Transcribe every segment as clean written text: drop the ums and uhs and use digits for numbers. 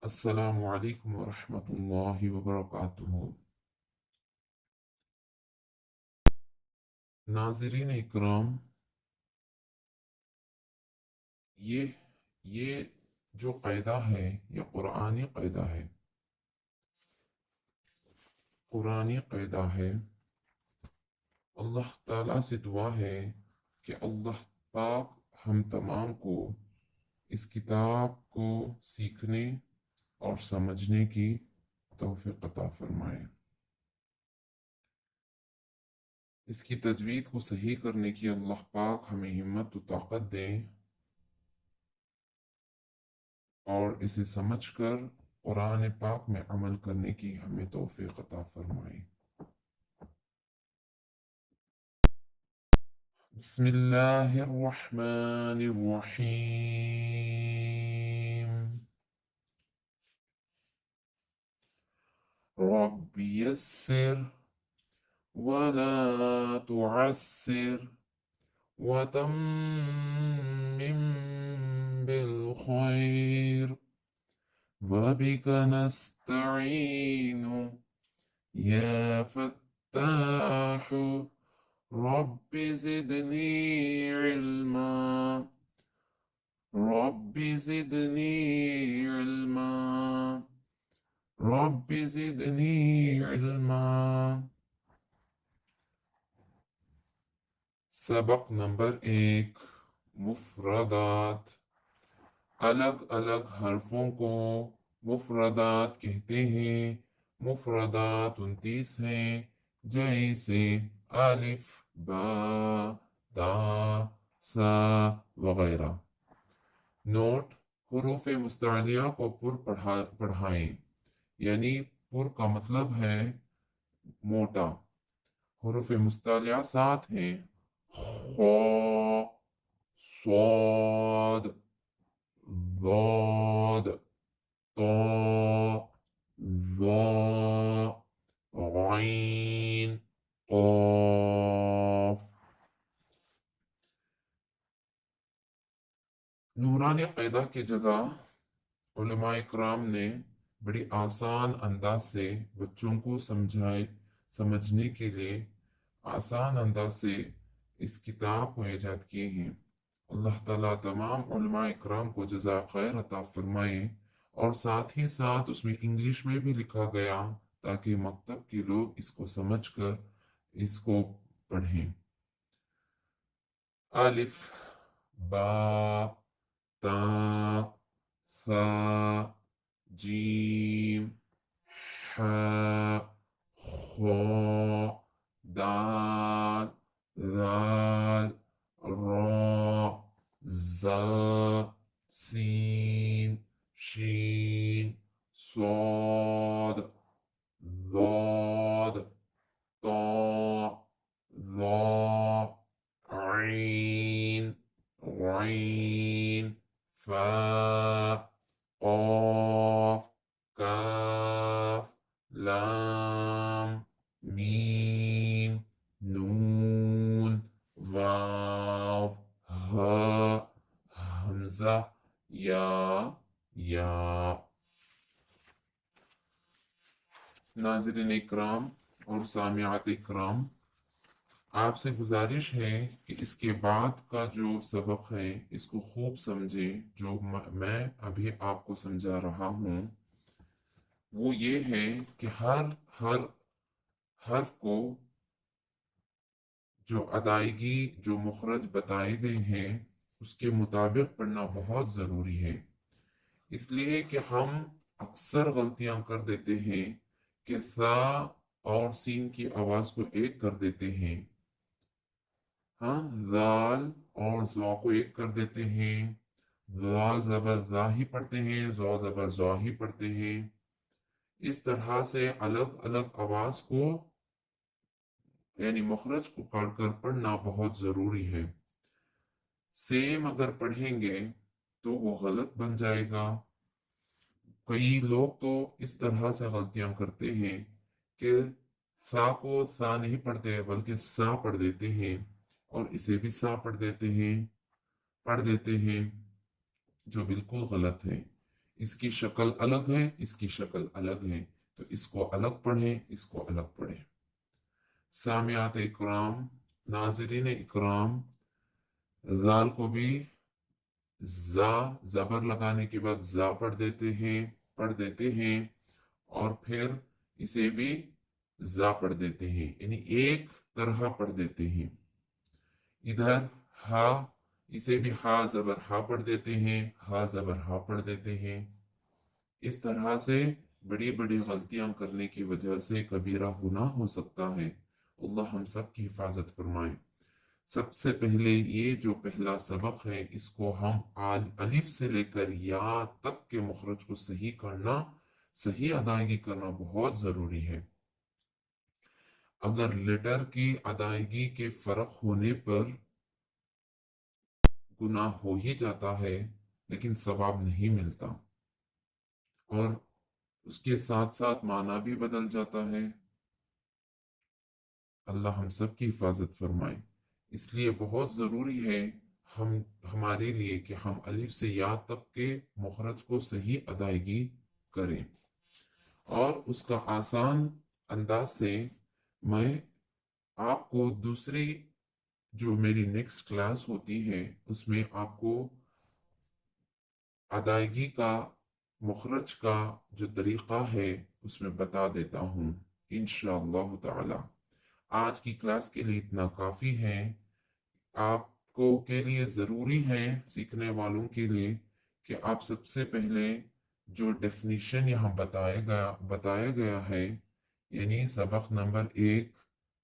السلام علیکم ورحمۃ اللہ وبرکاتہ۔ ناظرین اکرام، یہ یہ جو قاعدہ ہے یہ قرآنی قاعدہ ہے۔ قرآنی قاعدہ ہے۔ اللہ تعالیٰ سے دعا ہے کہ اللہ پاک ہم تمام کو اس کتاب کو سیکھنے اور سمجھنے کی توفیق عطا فرمائے، اس کی تجوید کو صحیح کرنے کی اللہ پاک ہمیں ہمت و طاقت دیں، اور اسے سمجھ کر قرآن پاک میں عمل کرنے کی ہمیں توفیق عطا فرمائے۔ بسم اللہ الرحمن الرحیم۔ رب یسر ولا تعسر وتمم بالخير وبك نستعين يا فتاح رب زدني علما رب زدني علما رب زدني علما۔ سبق نمبر 1، مفردات۔ الگ الگ حرفوں کو مفردات کہتے ہیں۔ مفردات 29 ہیں، جیسے الف، با، تا، سا وغیرہ۔ نوٹ: حروف مستعلیہ کو پر پڑھائیں، یعنی پر کا مطلب ہے موٹا۔ حروف مستعلیہ 7 ہیں: خا، صاد، ضاد، طا، ظا، غین، قاف۔ نورانی قاعدہ کی جگہ علماء اکرام نے بڑی آسان انداز سے بچوں کو سمجھنے کے لیے آسان انداز سے اس کتاب کو ایجاد کیے ہیں۔ اللہ تعالیٰ تمام علماء اکرام کو جزائے خیر عطا فرمائے، اور ساتھ ہی ساتھ اس میں انگلش میں بھی لکھا گیا تاکہ مکتب کے لوگ اس کو سمجھ کر اس کو پڑھیں۔ الف، با، تا، ثا، جیم، حا، خا، دال، ذال، را، زا، سین، شین، صاد، ضاد، طا، ظا، عین، غین، فا، قاف، کاف، لام، میم، نون، واو، ہا، حمزہ، یا۔ ناظرین اکرام اور سامعات اکرام، آپ سے گزارش ہے کہ اس کے بعد کا جو سبق ہے اس کو خوب سمجھیں۔ جو میں ابھی آپ کو سمجھا رہا ہوں وہ یہ ہے کہ ہر حرف کو جو ادائیگی، جو مخرج بتائے گئے ہیں اس کے مطابق پڑھنا بہت ضروری ہے۔ اس لیے کہ ہم اکثر غلطیاں کر دیتے ہیں کہ ثا اور سین کی آواز کو ایک کر دیتے ہیں، ہاں، ذال اور ذا کو ایک کر دیتے ہیں، ذال زبر ذا ہی پڑھتے ہیں، ذا زبر ذا ہی پڑھتے ہیں۔ اس طرح سے الگ الگ آواز کو یعنی مخرج کو کاٹ کر پڑھنا بہت ضروری ہے۔ سیم اگر پڑھیں گے تو وہ غلط بن جائے گا۔ کئی لوگ تو اس طرح سے غلطیاں کرتے ہیں کہ سا کو سا نہیں پڑھتے بلکہ سا پڑھ دیتے ہیں، اور اسے بھی سا پڑھ دیتے ہیں جو بالکل غلط ہے۔ اس کی شکل الگ ہے، اس کی شکل الگ ہے، تو اس کو الگ پڑھیں، اس کو الگ پڑھیں۔ سامعات اکرام، ناظرین اکرام، زال کو بھی زا زبر لگانے کے بعد زا پڑھ دیتے ہیں اور پھر اسے بھی زا پڑھ دیتے ہیں، یعنی ایک طرح پڑھ دیتے ہیں۔ ادھر ہا، اسے بھی ہا زبر ہا پڑھ دیتے ہیں، ہا زبر ہا پڑھ دیتے ہیں۔ اس طرح سے بڑی بڑی غلطیاں کرنے کی وجہ سے کبیرہ گناہ ہو سکتا ہے۔ اللہ ہم سب کی حفاظت فرمائے۔ سب سے پہلے یہ جو پہلا سبق ہے، اس کو ہم الف سے لے کر یا تک کے مخرج کو صحیح کرنا، صحیح ادائیگی کرنا بہت ضروری ہے۔ اگر لیٹر کی ادائیگی کے فرق ہونے پر گناہ ہو ہی جاتا ہے لیکن ثواب نہیں ملتا، اور اس کے ساتھ ساتھ معنی بھی بدل جاتا ہے۔ اللہ ہم سب کی حفاظت فرمائے۔ اس لیے بہت ضروری ہے ہمارے لیے کہ ہم الف سے یا تک کے مخرج کو صحیح ادائیگی کریں، اور اس کا آسان انداز سے میں آپ کو دوسری جو میری نیکسٹ کلاس ہوتی ہے اس میں آپ کو ادائیگی کا، مخرج کا جو طریقہ ہے اس میں بتا دیتا ہوں انشاءاللہ تعالی۔ آج کی کلاس کے لیے اتنا کافی ہے۔ آپ کو کے لیے ضروری ہے، سیکھنے والوں کے لیے، کہ آپ سب سے پہلے جو ڈیفینیشن یہاں بتایا گیا ہے، یعنی سبق نمبر 1،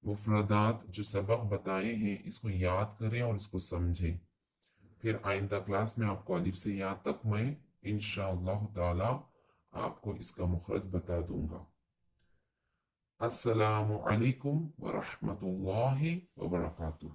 مفردات جو سبق بتائے ہیں اس کو یاد کریں اور اس کو سمجھیں۔ پھر آئندہ کلاس میں آپ کو الف سے یا تک میں انشاءاللہ تعالی آپ کو اس کا مخرج بتا دوں گا۔ السلام علیکم ورحمۃ اللہ وبرکاتہ۔